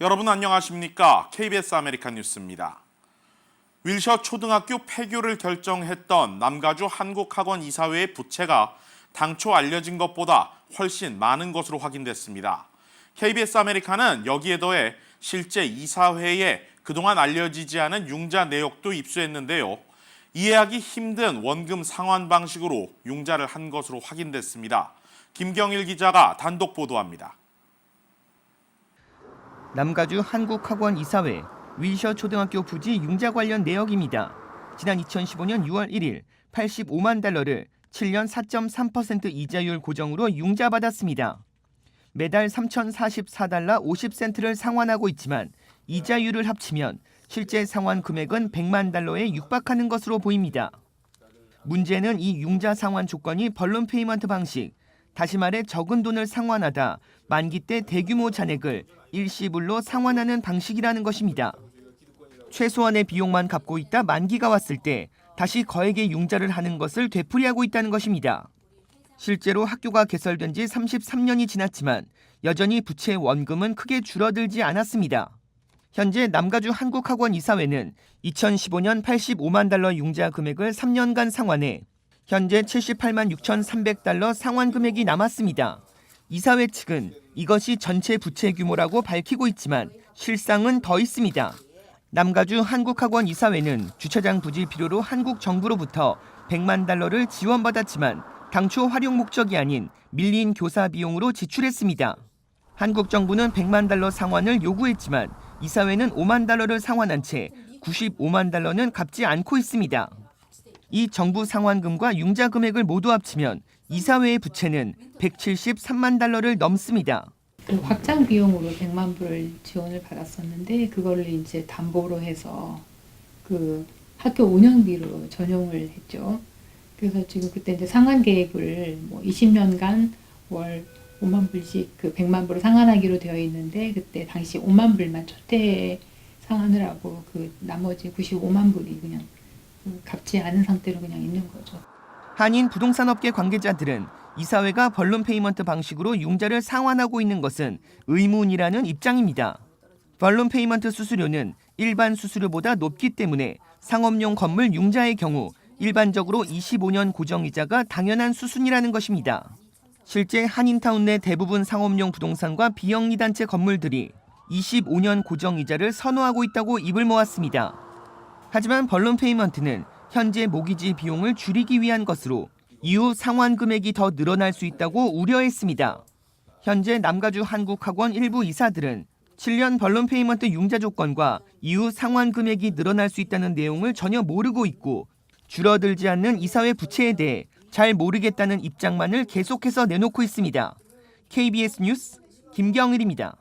여러분 안녕하십니까? KBS 아메리칸 뉴스입니다. 윌셔 초등학교 폐교를 결정했던 남가주 한국학원 이사회의 부채가 당초 알려진 것보다 훨씬 많은 것으로 확인됐습니다. KBS 아메리칸은 여기에 더해 실제 이사회에 그동안 알려지지 않은 융자 내역도 입수했는데요. 이해하기 힘든 원금 상환 방식으로 융자를 한 것으로 확인됐습니다. 김경일 기자가 단독 보도합니다. 남가주 한국학원 이사회 윌셔 초등학교 부지 융자 관련 내역입니다. 지난 2015년 6월 1일 85만 달러를 7년 4.3% 이자율 고정으로 융자받았습니다. 매달 3,044달러 50센트를 상환하고 있지만 이자율을 합치면 실제 상환 금액은 100만 달러에 육박하는 것으로 보입니다. 문제는 이 융자 상환 조건이 벌룬 페이먼트 방식, 다시 말해 적은 돈을 상환하다 만기 때 대규모 잔액을 일시불로 상환하는 방식이라는 것입니다. 최소한의 비용만 갚고 있다 만기가 왔을 때 다시 거액의 융자를 하는 것을 되풀이하고 있다는 것입니다. 실제로 학교가 개설된 지 33년이 지났지만 여전히 부채 원금은 크게 줄어들지 않았습니다. 현재 남가주 한국학원 이사회는 2015년 85만 달러 융자 금액을 3년간 상환해 현재 78만 6,300달러 상환 금액이 남았습니다. 이사회 측은 이것이 전체 부채 규모라고 밝히고 있지만 실상은 더 있습니다. 남가주 한국학원 이사회는 주차장 부지 필요로 한국 정부로부터 100만 달러를 지원받았지만 당초 활용 목적이 아닌 밀린 교사 비용으로 지출했습니다. 한국 정부는 100만 달러 상환을 요구했지만 이사회는 5만 달러를 상환한 채 95만 달러는 갚지 않고 있습니다. 이 정부 상환금과 융자 금액을 모두 합치면 이사회의 부채는 173만 달러를 넘습니다. 확장 비용으로 100만 불을 지원을 받았었는데 그거를 이제 담보로 해서 그 학교 운영비로 전용을 했죠. 그래서 지금 그때 이제 상환 계획을 20년간 월 5만 불씩 그 100만 불을 상환하기로 되어 있는데 그때 당시 5만 불만 초대 상환을 하고 그 나머지 95만 불이 그냥 갚지 않은 상태로 그냥 있는 거죠. 한인 부동산업계 관계자들은 이사회가 벌룬 페이먼트 방식으로 융자를 상환하고 있는 것은 의문이라는 입장입니다. 벌룬 페이먼트 수수료는 일반 수수료보다 높기 때문에 상업용 건물 융자의 경우 일반적으로 25년 고정이자가 당연한 수순이라는 것입니다. 실제 한인타운 내 대부분 상업용 부동산과 비영리단체 건물들이 25년 고정이자를 선호하고 있다고 입을 모았습니다. 하지만 벌룬 페이먼트는 현재 모기지 비용을 줄이기 위한 것으로 이후 상환 금액이 더 늘어날 수 있다고 우려했습니다. 현재 남가주 한국학원 일부 이사들은 7년 벌룬 페이먼트 융자 조건과 이후 상환 금액이 늘어날 수 있다는 내용을 전혀 모르고 있고 줄어들지 않는 이사회 부채에 대해 잘 모르겠다는 입장만을 계속해서 내놓고 있습니다. KBS 뉴스 김경일입니다.